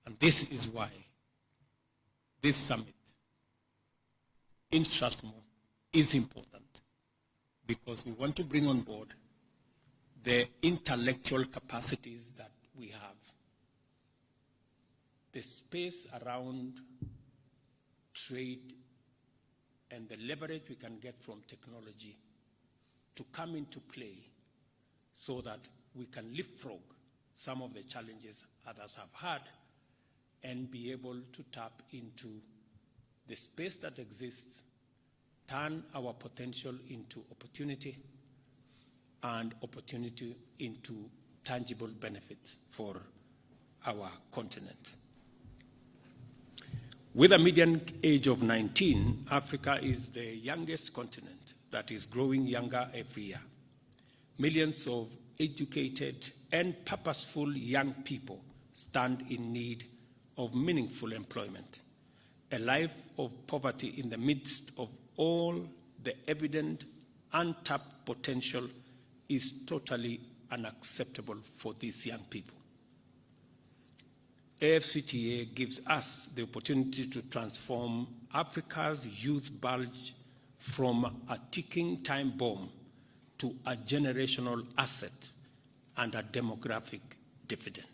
And this is why this summit in Strathmore is important, because we want to bring on board the intellectual capacities that we have, the space around trade, and the leverage we can get from technology to come into play so that we can leapfrog some of the challenges others have had and be able to tap into the space that exists, turn our potential into opportunity, and opportunity into tangible benefits for our continent. With a median age of 19, Africa is the youngest continent that is growing younger every year. Millions of educated and purposeful young people stand in need of meaningful employment. A life of poverty in the midst of all the evident untapped potential is totally unacceptable for these young people. AfCFTA gives us the opportunity to transform Africa's youth bulge from a ticking time bomb to a generational asset and a demographic dividend.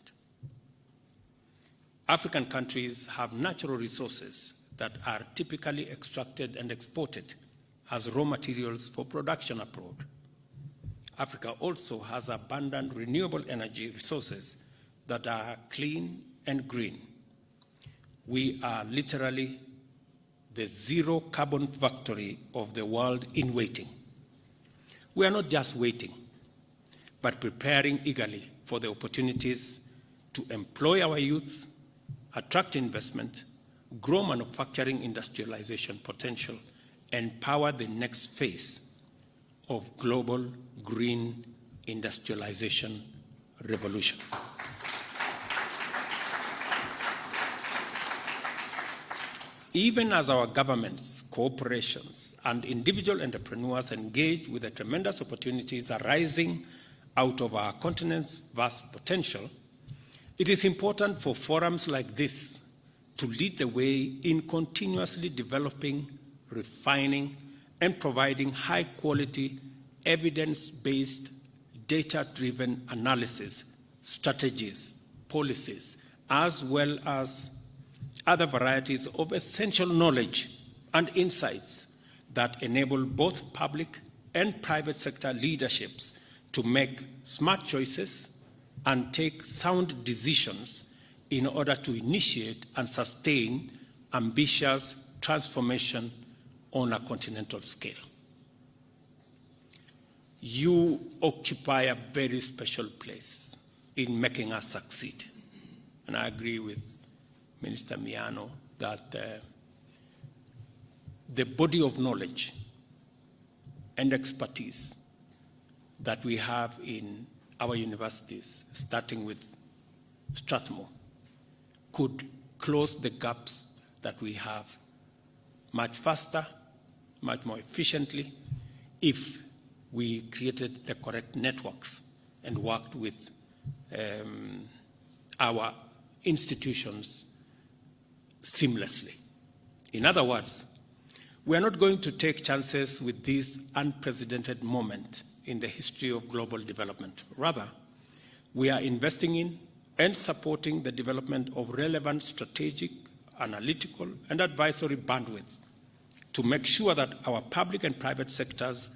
African countries have natural resources that are typically extracted and exported as raw materials for production abroad. Africa also has abundant renewable energy resources that are clean and green. We are literally the zero carbon factory of the world in waiting. We are not just waiting, but preparing eagerly for the opportunities to employ our youth, attract investment, grow manufacturing industrialization potential, and power the next phase of global green industrialization revolution. Even as our governments, corporations, and individual entrepreneurs engage with the tremendous opportunities arising out of our continent's vast potential, it is important for forums like this to lead the way in continuously developing, refining, and providing high-quality, evidence-based, data-driven analysis, strategies, policies, as well as other varieties of essential knowledge and insights that enable both public and private sector leaderships to make smart choices and take sound decisions in order to initiate and sustain ambitious transformation on a continental scale. You occupy a very special place in making us succeed. And I agree with Minister Miano that the body of knowledge and expertise that we have in our universities, starting with Strathmore, could close the gaps that we have much faster, much more efficiently, if we created the correct networks and worked with our institutions seamlessly. In other words, we are not going to take chances with this unprecedented moment in the history of global development. Rather, we are investing in and supporting the development of relevant strategic, analytical, and advisory bandwidth to make sure that our public and private sectors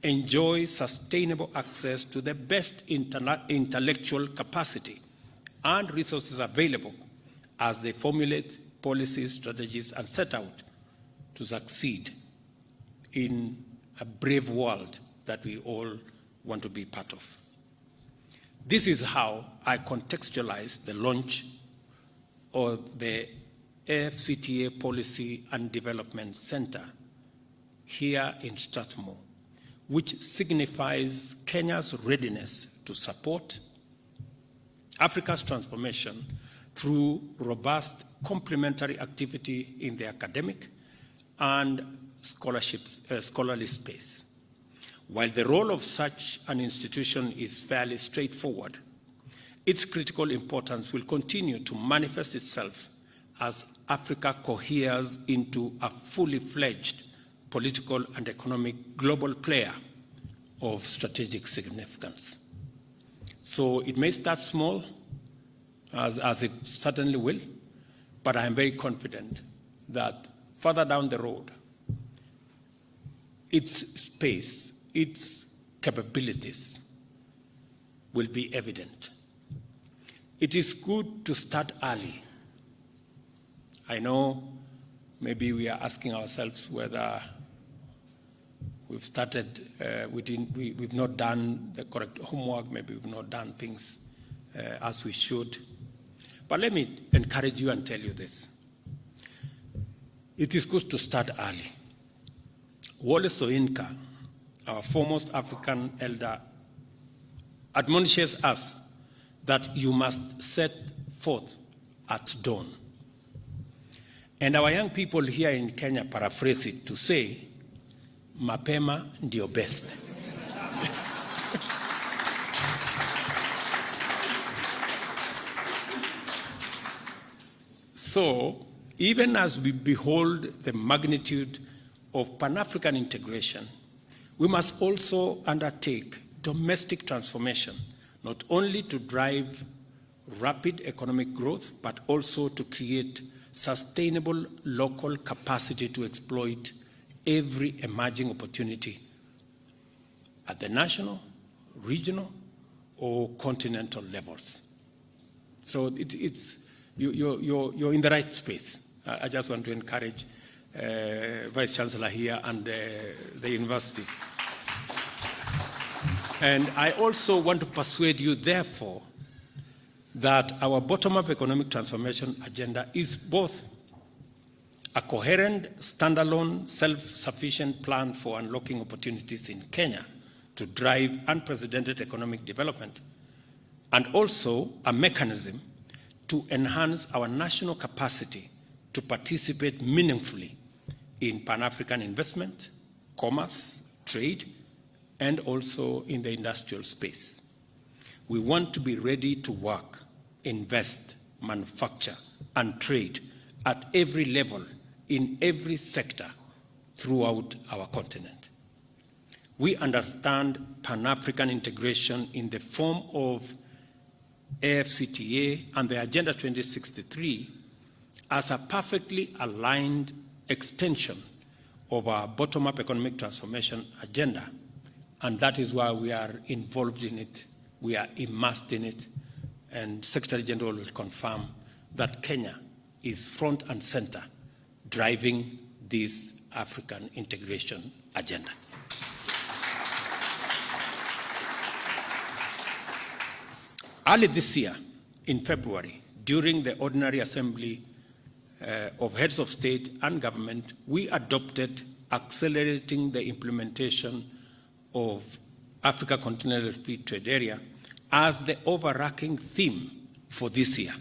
enjoy sustainable access to the best intellectual capacity and resources available as they formulate policies, strategies, and set out to succeed in a brave world that we all want to be part of. This is how I contextualize the launch of the AFCTA Policy and Development Center here in Strathmore, which signifies Kenya's readiness to support Africa's transformation through robust complementary activity in the academic and scholarly space. While the role of such an institution is fairly straightforward, its critical importance will continue to manifest itself as Africa coheres into a fully fledged political and economic global player of strategic significance. So it may start small, as it certainly will, but I am very confident that further down the road, its space, its capabilities will be evident. It is good to start early. I know maybe we are asking ourselves whether we've started, we've not done the correct homework, maybe we've not done things as we should. But let me encourage you and tell you this. It is good to start early. Wole Soyinka, our foremost African elder, admonishes us that you must set forth at dawn. And our young people here in Kenya paraphrase it to say, mapema ndio best. So, even as we behold the magnitude of Pan-African integration, we must also undertake domestic transformation, not only to drive rapid economic growth, but also to create sustainable local capacity to exploit every emerging opportunity at the national, regional, or continental levels. So you're in the right space. I just want to encourage Vice Chancellor here and the university. And I also want to persuade you, therefore, that our bottom-up economic transformation agenda is both a coherent, standalone, self-sufficient plan for unlocking opportunities in Kenya to drive unprecedented economic development, and also a mechanism to enhance our national capacity to participate meaningfully in Pan-African investment, commerce, trade, and also in the industrial space. We want to be ready to work, invest, manufacture, and trade at every level, in every sector throughout our continent. We understand Pan-African integration in the form of AFCTA and the Agenda 2063 as a perfectly aligned extension of our bottom-up economic transformation agenda, And that is why we are involved in it, we are immersed in it, and Secretary General will confirm that Kenya is front and center driving this African integration agenda. Early this year, in February, during the Ordinary Assembly of Heads of State and Government, we adopted accelerating the implementation of Africa Continental Free Trade Area as the overarching theme for this year.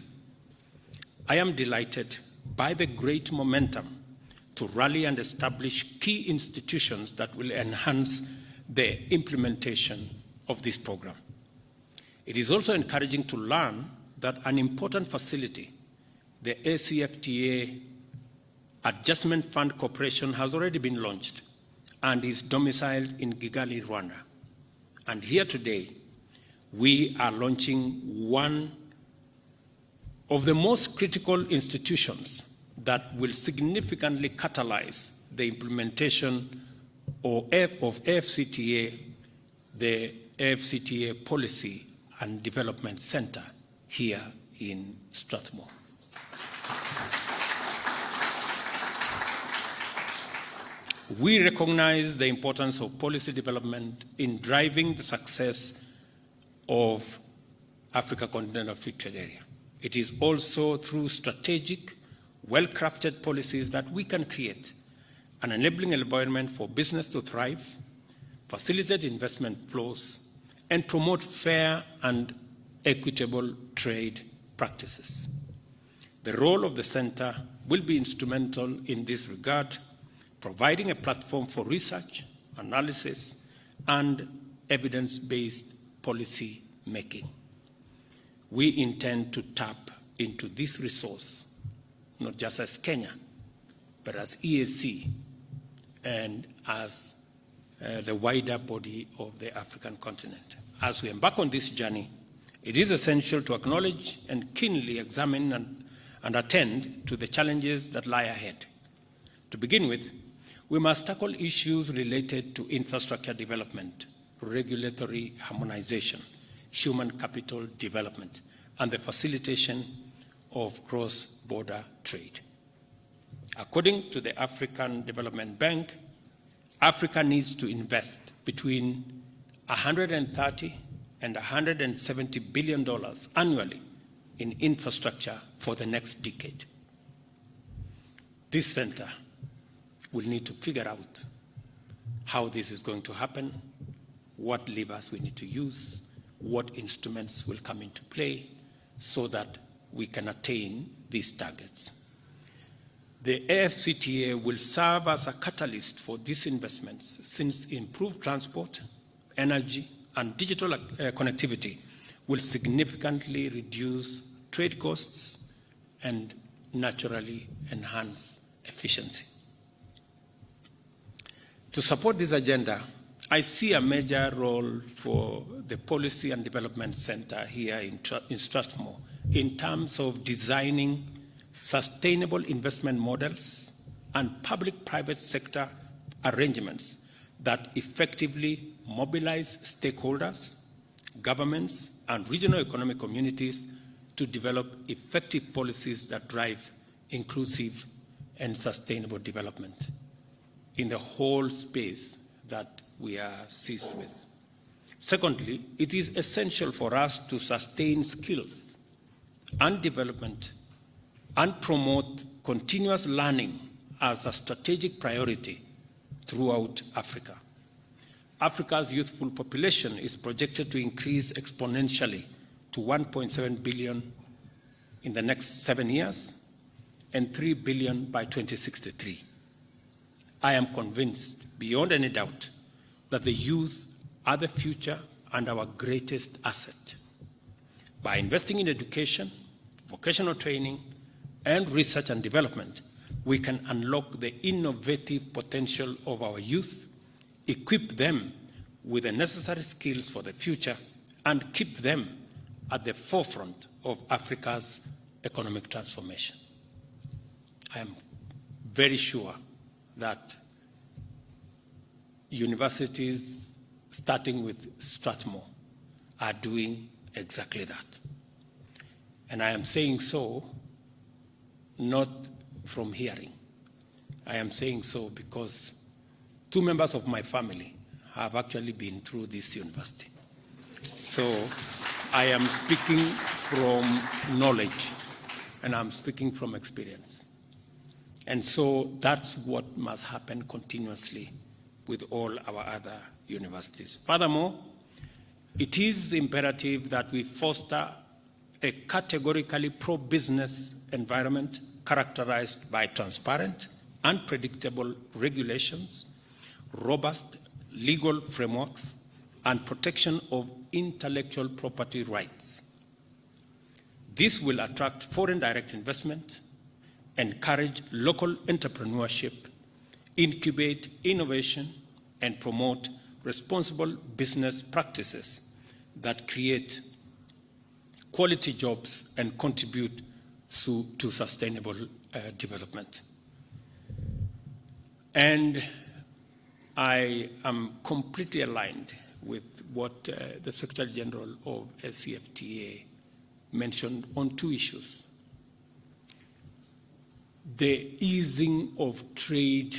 I am delighted by the great momentum to rally and establish key institutions that will enhance the implementation of this program. It is also encouraging to learn that an important facility, the ACFTA Adjustment Fund Corporation, has already been launched and is domiciled in Kigali, Rwanda. And here today, we are launching one of the most critical institutions that will significantly catalyze the implementation of AFCTA, the AFCTA Policy and Development Center here in Strathmore. We recognize the importance of policy development in driving the success of Africa Continental Free Trade Area. It is also through strategic, well-crafted policies that we can create an enabling environment for business to thrive, facilitate investment flows, and promote fair and equitable trade practices. The role of the Center will be instrumental in this regard, providing a platform for research, analysis, and evidence-based policy making. We intend to tap into this resource, not just as Kenya, but as EAC and as the wider body of the African continent. As we embark on this journey, it is essential to acknowledge and keenly examine and attend to the challenges that lie ahead. To begin with, we must tackle issues related to infrastructure development, regulatory harmonization, human capital development, and the facilitation of cross-border trade. According to the African Development Bank, Africa needs to invest between $130 and $170 billion annually in infrastructure for the next decade. This center will need to figure out how this is going to happen, what levers we need to use, what instruments will come into play so that we can attain these targets. The AFCTA will serve as a catalyst for these investments, since improved transport, energy, and digital connectivity will significantly reduce trade costs and naturally enhance efficiency. To support this agenda, I see a major role for the Policy and Development Center here in Strathmore in terms of designing sustainable investment models and public-private sector arrangements that effectively mobilize stakeholders, governments, and regional economic communities to develop effective policies that drive inclusive and sustainable development in the whole space that we are seized with. Secondly, it is essential for us to sustain skills and development and promote continuous learning as a strategic priority throughout Africa. Africa's youthful population is projected to increase exponentially to 1.7 billion in the next 7 years and 3 billion by 2063. I am convinced, beyond any doubt, that the youth are the future and our greatest asset. By investing in education, vocational training, and research and development, we can unlock the innovative potential of our youth, equip them with the necessary skills for the future, and keep them at the forefront of Africa's economic transformation. I am very sure that universities starting with Strathmore, are doing exactly that. And I am saying so not from hearing. I am saying so because 2 members of my family have actually been through this university. So I am speaking from knowledge, and I'm speaking from experience. And so that's what must happen continuously with all our other universities. Furthermore, it is imperative that we foster a categorically pro-business environment characterized by transparent and predictable regulations, robust legal frameworks, and protection of intellectual property rights. This will attract foreign direct investment, encourage local entrepreneurship, incubate innovation, and promote responsible business practices that create quality jobs and contribute to sustainable development. And I am completely aligned with what the Secretary General of SCFTA mentioned on 2 issues. The easing of trade,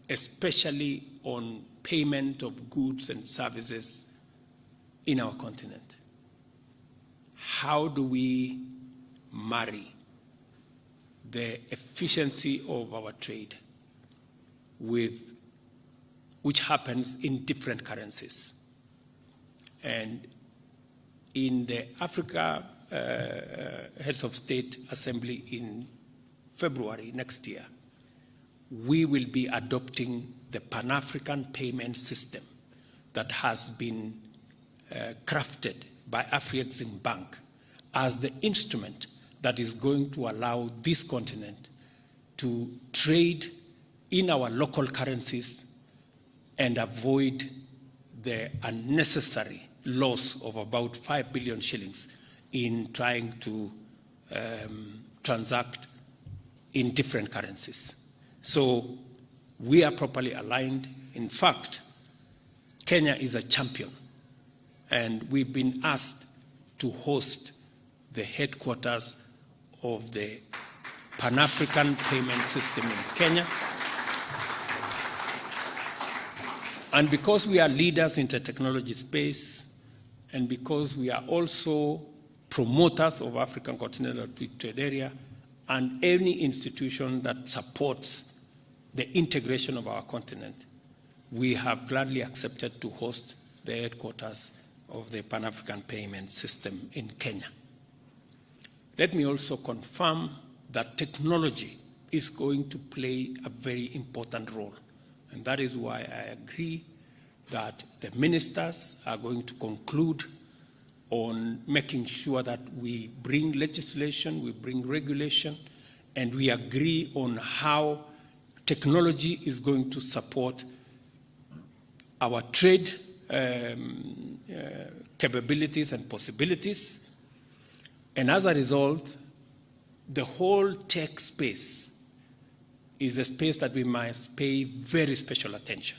especially on payment of goods and services in our continent. How do we marry the efficiency of our trade with which happens in different currencies? And in the Africa Heads of State Assembly in February next year, we will be adopting the Pan-African payment system that has been crafted by Afrexim Bank as the instrument that is going to allow this continent to trade in our local currencies and avoid the unnecessary loss of about 5 billion shillings in trying to transact in different currencies. So we are properly aligned. In fact, Kenya is a champion, and we've been asked to host the headquarters of the Pan-African payment system in Kenya. And because we are leaders in the technology space, and because we are also promoters of African Continental Free Trade Area, and any institution that supports the integration of our continent, we have gladly accepted to host the headquarters of the Pan-African payment system in Kenya. Let me also confirm that technology is going to play a very important role. And that is why I agree that the ministers are going to conclude on making sure that we bring legislation, we bring regulation, and we agree on how technology is going to support our trade capabilities and possibilities. And as a result, the whole tech space is a space that we must pay very special attention.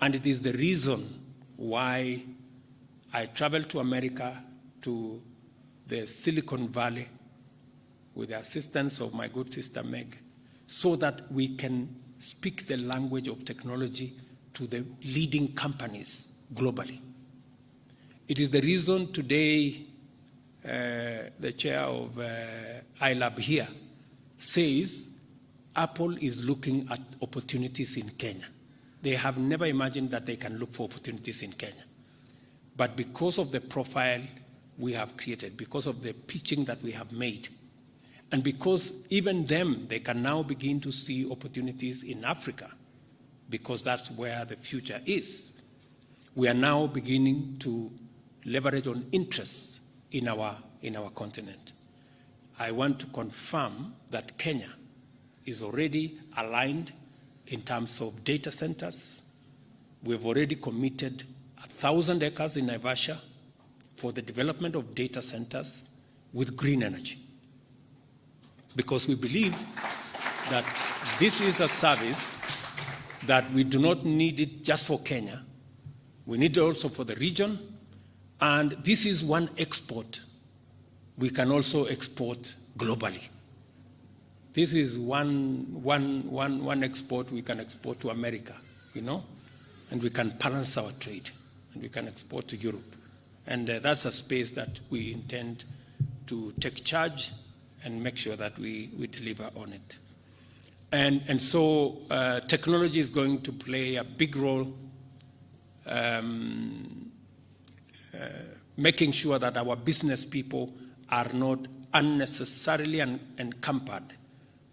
And it is the reason why I traveled to America, to the Silicon Valley, with the assistance of my good sister Meg, so that we can speak the language of technology to the leading companies globally. It is the reason today the chair of iLab here says Apple is looking at opportunities in Kenya. They have never imagined that they can look for opportunities in Kenya. But because of the profile we have created, because of the pitching that we have made, and because even them, they can now begin to see opportunities in Africa, because that's where the future is. We are now beginning to leverage on interests in our continent. I want to confirm that Kenya is already aligned in terms of data centers. We've already committed 1,000 acres in Naivasha for the development of data centers with green energy, because we believe that this is a service that we do not need it just for Kenya, We need it also for the region. And this is one export we can also export globally. This is one export we can export to America, you know, and we can balance our trade, and we can export to Europe. And that's a space that we intend to take charge and make sure that we deliver on it. And so technology is going to play a big role making sure that our business people are not unnecessarily encumbered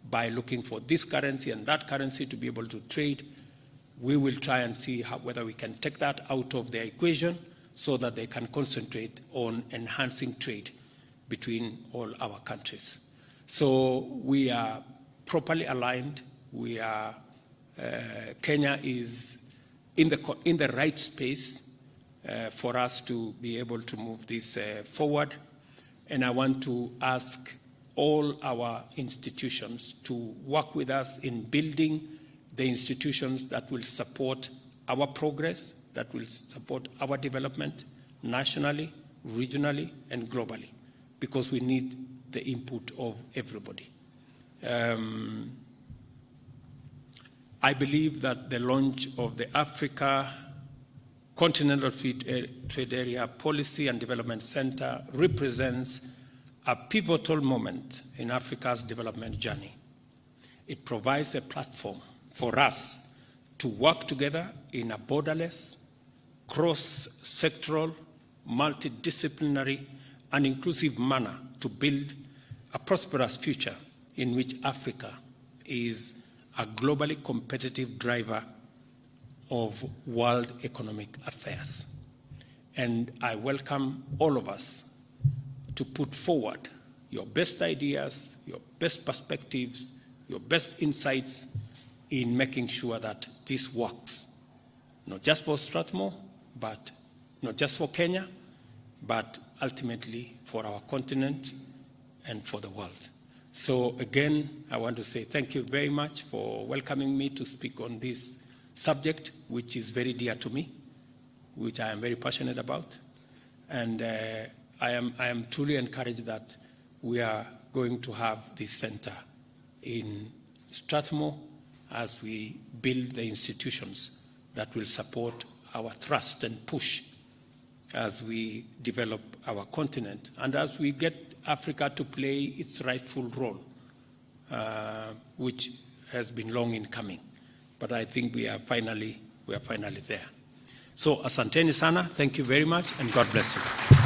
by looking for this currency and that currency to be able to trade. We will try and see whether we can take that out of the equation so that they can concentrate on enhancing trade between all our countries. So we are properly aligned. We are, Kenya is in the right space for us to be able to move this forward. And I want to ask all our institutions to work with us in building the institutions that will support our progress, that will support our development nationally, regionally, and globally, because we need the input of everybody. I believe that the launch of the Africa Continental Trade Area Policy and Development Center represents a pivotal moment in Africa's development journey. It provides a platform for us to work together in a borderless, cross-sectoral, multidisciplinary, and inclusive manner to build a prosperous future in which Africa is a globally competitive driver of world economic affairs. And I welcome all of us to put forward your best ideas, your best perspectives, your best insights in making sure that this works, not just for Strathmore, but not just for Kenya, but ultimately for our continent and for the world. So again, I want to say thank you very much for welcoming me to speak on this subject, which is very dear to me, which I am very passionate about. And I am truly encouraged that we are going to have this center in Strathmore as we build the institutions that will support our thrust and push as we develop our continent and as we get Africa to play its rightful role, which has been long in coming. But I think we are finally there. So asanteni sana, thank you very much, and God bless you.